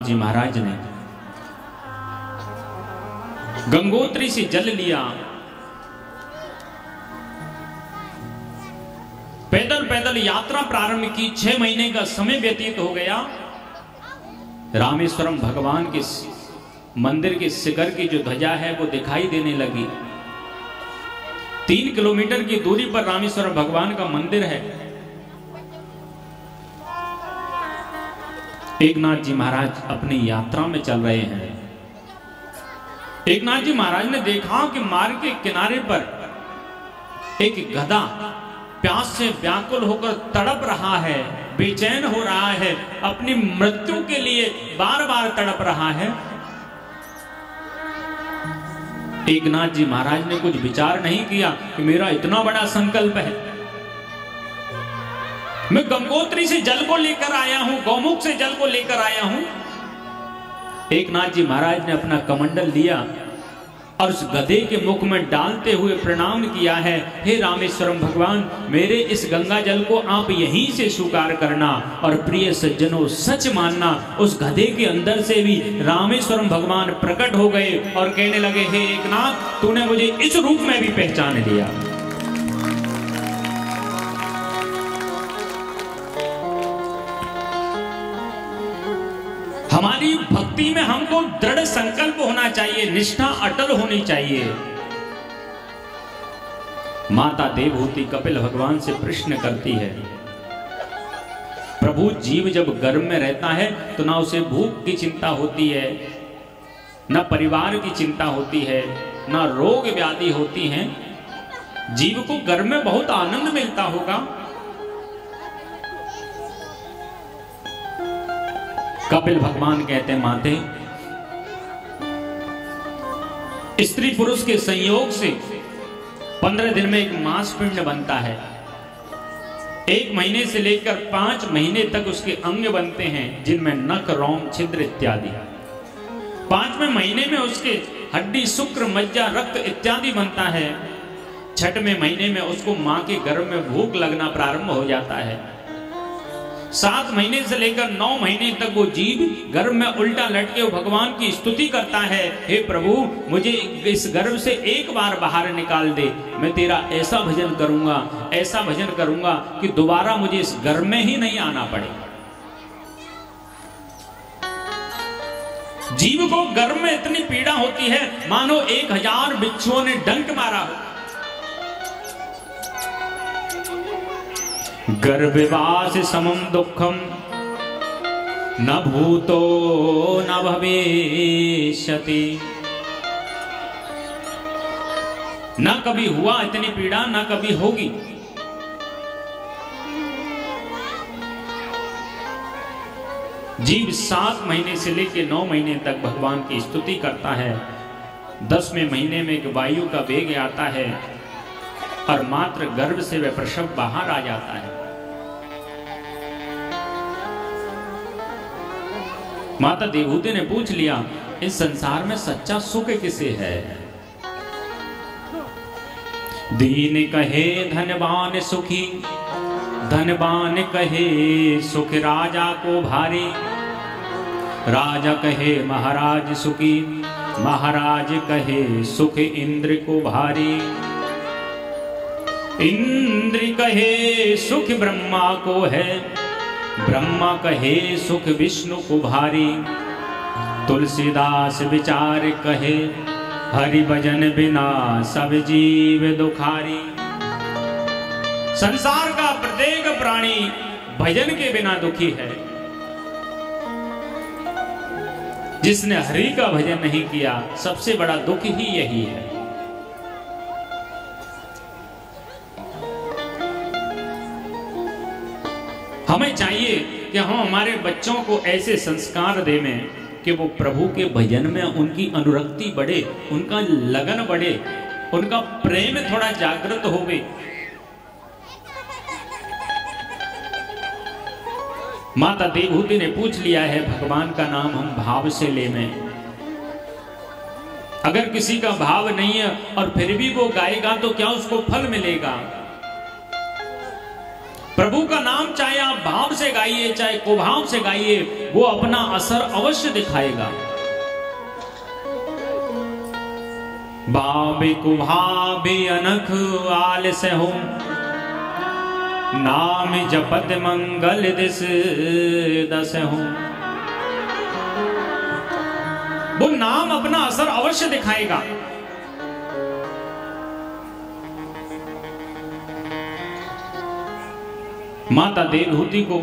जी महाराज ने गंगोत्री से जल लिया, पैदल पैदल यात्रा प्रारंभ की। 6 महीने का समय व्यतीत हो गया। रामेश्वरम भगवान के मंदिर के शिखर की जो ध्वजा है वो दिखाई देने लगी। 3 किलोमीटर की दूरी पर रामेश्वरम भगवान का मंदिर है। एकनाथ जी महाराज अपनी यात्रा में चल रहे हैं। एकनाथ जी महाराज ने देखा कि मार्ग के किनारे पर एक गधा प्यास से व्याकुल होकर तड़प रहा है, बेचैन हो रहा है, अपनी मृत्यु के लिए बार बार तड़प रहा है। एकनाथ जी महाराज ने कुछ विचार नहीं किया कि मेरा इतना बड़ा संकल्प है, मैं गंगोत्री से जल को लेकर आया हूं, गौमुख से जल को लेकर आया हूं। एकनाथ जी महाराज ने अपना कमंडल लिया और उस गधे के मुख में डालते हुए प्रणाम किया है। हे रामेश्वरम भगवान, मेरे इस गंगा जल को आप यहीं से स्वीकार करना। और प्रिय सज्जनों, सच मानना, उस गधे के अंदर से भी रामेश्वरम भगवान प्रकट हो गए और कहने लगे, हे एकनाथ, तूने मुझे इस रूप में भी पहचान लिया। हमारी भक्ति में हमको दृढ़ संकल्प होना चाहिए, निष्ठा अटल होनी चाहिए। माता देवहूति कपिल भगवान से प्रश्न करती है, प्रभु, जीव जब गर्भ में रहता है तो ना उसे भूख की चिंता होती है, ना परिवार की चिंता होती है, ना रोग व्याधि होती हैं। जीव को गर्भ में बहुत आनंद मिलता होगा। कपिल भगवान कहते हैं, माते, स्त्री पुरुष के संयोग से 15 दिन में एक मांस पिंड बनता है। 1 महीने से लेकर 5 महीने तक उसके अंग बनते हैं, जिनमें नख, रोम, छिद्र इत्यादि। 5वें महीने में उसके हड्डी, शुक्र, मज्जा, रक्त इत्यादि बनता है। 6वें महीने में उसको मां के गर्भ में भूख लगना प्रारंभ हो जाता है। 7 महीने से लेकर 9 महीने तक वो जीव गर्भ में उल्टा लटके भगवान की स्तुति करता है, हे प्रभु, मुझे इस गर्भ से एक बार बाहर निकाल दे, मैं तेरा ऐसा भजन करूंगा, ऐसा भजन करूंगा कि दोबारा मुझे इस गर्भ में ही नहीं आना पड़े। जीव को गर्भ में इतनी पीड़ा होती है मानो 1000 बिच्छुओं ने डंक मारा हो। गर्भवास समम दुखम न भूतो न भविष्यति। न कभी हुआ इतनी पीड़ा, न कभी होगी। जीव 7 महीने से लेकर 9 महीने तक भगवान की स्तुति करता है। 10वें महीने में एक वायु का वेग आता है और मात्र गर्भ से वह प्रसव बाहर आ जाता है। माता देवहूति ने पूछ लिया, इस संसार में सच्चा सुख किसे है? दीन कहे धनवान सुखी, धनवान कहे सुख राजा को भारी, राजा कहे महाराज सुखी, महाराज कहे सुख इंद्र को भारी, इंद्र कहे सुख ब्रह्मा को है, ब्रह्मा कहे सुख विष्णु को भारी, तुलसीदास विचार कहे हरि भजन बिना सब जीव दुखारी। संसार का प्रत्येक प्राणी भजन के बिना दुखी है। जिसने हरि का भजन नहीं किया, सबसे बड़ा दुख ही यही है। हमें चाहिए कि हम हमारे बच्चों को ऐसे संस्कार दें कि वो प्रभु के भजन में उनकी अनुरक्ति बढ़े, उनका लगन बढ़े, उनका प्रेम थोड़ा जागृत होवे। माता देवहूति ने पूछ लिया है, भगवान का नाम हम भाव से लें। अगर किसी का भाव नहीं है और फिर भी वो गाएगा तो क्या उसको फल मिलेगा? प्रभु का नाम चाहे आप भाव से गाइए चाहे कुभाव से गाइए, वो अपना असर अवश्य दिखाएगा। भाव कुभाव अनख आल से हो, नाम जपत मंगल दिस दस हो। वो नाम अपना असर अवश्य दिखाएगा। माता देवहूति को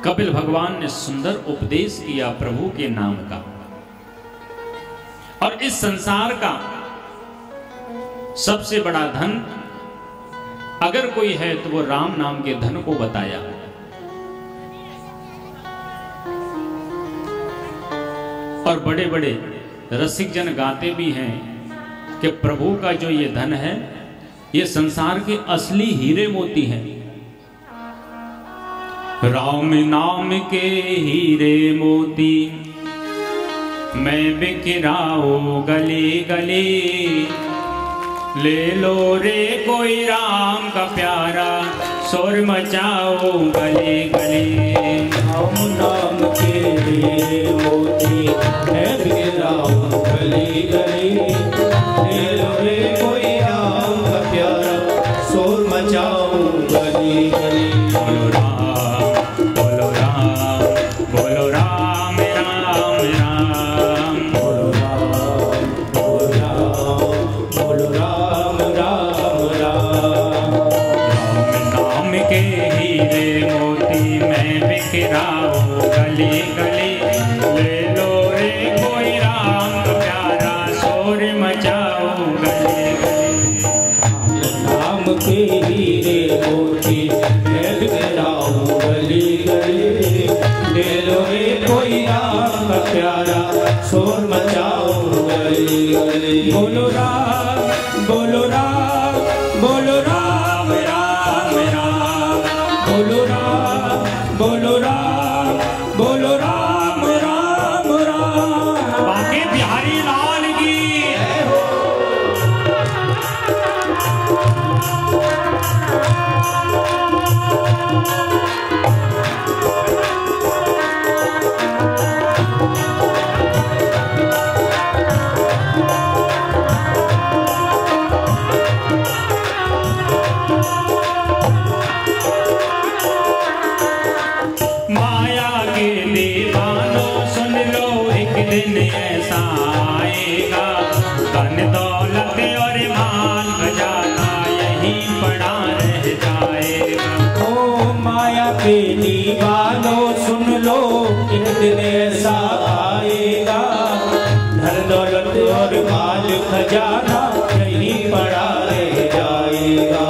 कपिल भगवान ने सुंदर उपदेश किया प्रभु के नाम का, और इस संसार का सबसे बड़ा धन अगर कोई है तो वो राम नाम के धन को बताया। और बड़े बड़े रसिक जन गाते भी हैं कि प्रभु का जो ये धन है ये संसार के असली हीरे मोती हैं। राम नाम के हीरे मोती मैं बिखराओ गली गली, ले लो रे कोई राम का प्यारा शोर मचाओ गली गली। राम नाम के हीरे मोती मैं बिखराओ गली गली, ले लो रे कोई राम का प्यारा शोर मचाओ गली गली। बोलो राम बोलो राम बोलो राम राम राम, बोलो राम बोलो राम बोलो राम राम राम। राम नाम के हीरे मोती मैं बिखराओ गली गली, ले लो रे कोई राम का प्यारा शोर मचाओ गली गली। राम के हीरे मोती मैं बिखराऊं गली गली, ले लो रे कोई राम का प्यारा शोर मचाओ गली गली। बोलो राम बोलो राम बोलो राम राम राम, बोलो राम बोलो राम बोलो राम राम राम। बाकी बिहारी लाल की माया के दीवानों सुन लो, एक दिन ऐसा आएगा, धन दौलत और माल खजाना यहीं पड़ा रह जाएगा। ओ माया के दीवानों सुन लो, एक दिन ऐसा आएगा, धन दौलत और माल खजाना यहीं पड़ा रह जाएगा।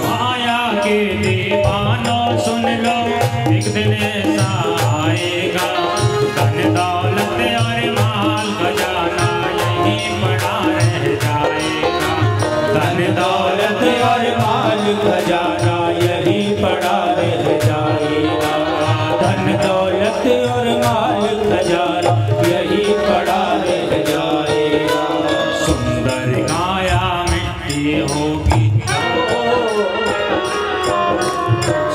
माया के दीवानों सुन लो, एक दिन ऐसा आएगा, धन दौलत और माल खजाना यहीं पड़ा रह जाएगा। धन दौलत और माल खजाना यहीं पड़ा रह जाएगा। धन दौलत और माल खजाना यहीं पड़ा रह जाएगा। सुंदर काया मिट्टी होगी,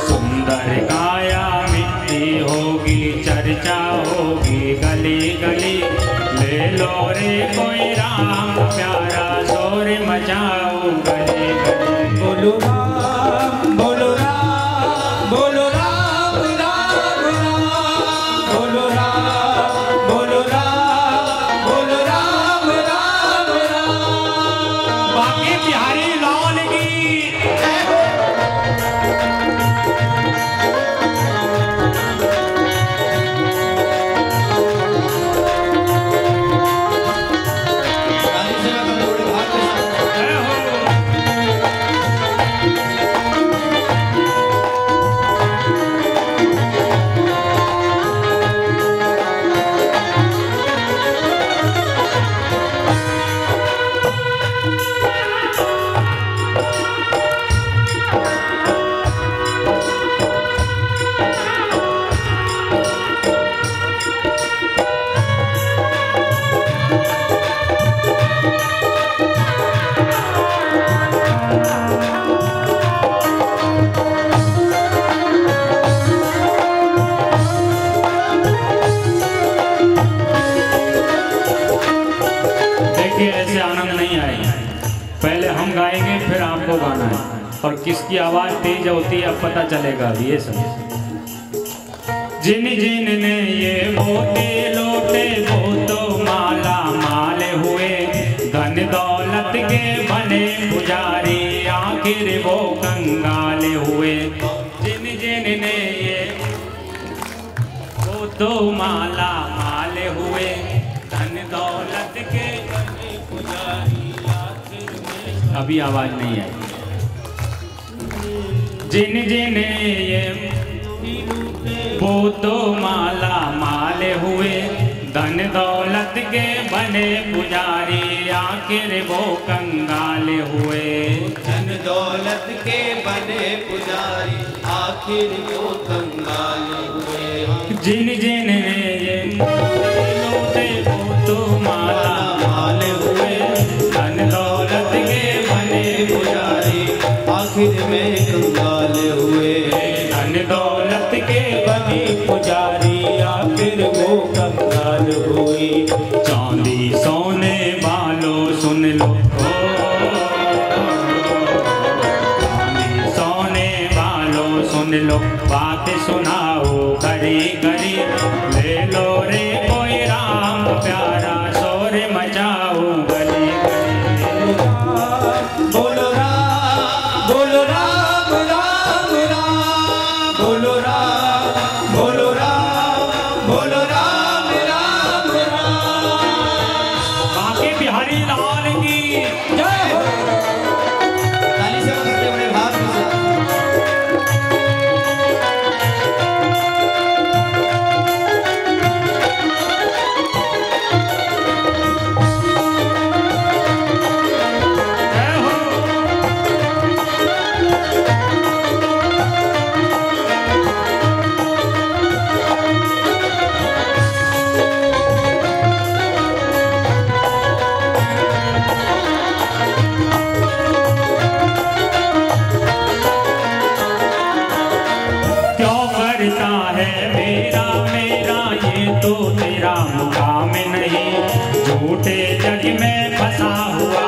सुंदर काया मिट्टी होगी, चर्चा होगी गली गली, ले लो रे कोई राम प्यारा शोर मचाओ गली गली। बोलो राम बोलो राम बोलो राम राम राम, बोलो राम बोलो राम बोलो राम राम राम। बाकी बिहारी लाल की जय हो। से आनंद नहीं आएगा। पहले हम गाएंगे फिर आपको गाना है, और किसकी आवाज तेज होती है अब पता चलेगा अभी। ये सब जिन जिन ने ये मोटे लोटे वो तो माला माल हुए, धन दौलत के बने पुजारी आखिर वो कंगाल हुए। जिन जिन ने ये वो तो माला माल हुए, धन दौलत के बने पुजारी आखिर में। अभी आवाज नहीं आई। जिन जिन ये वो तो माला माल हुए, धन दौलत के बने पुजारी आखिर वो कंगाल हुए। धन दौलत के बने पुजारी आखिर वो कंगाल हुए। जिन जिन ये लोटे वो तो माला माल हुए, धन दौलत के बने पुजारी आखिर में कंगाल हुए। धन दौलत के बने पुजारी आखिर वो कंगाल हुए। चांदी सोने वालों सुन लो, चांदी सोने वालों सुन लो, बात सुनाओ करी करी, ले लो रे कोई राम प्यारा, शोर मचाओ गली गली। बोलो राम बोलो राम राम राम, बोलो राम बोलो राम बोलो राम राम राम। बाके बिहारी लाल की जय हो। ताली से बजते बड़े भाव से। तेरा मुकाम नहीं, झूठे जग में फंसा हुआ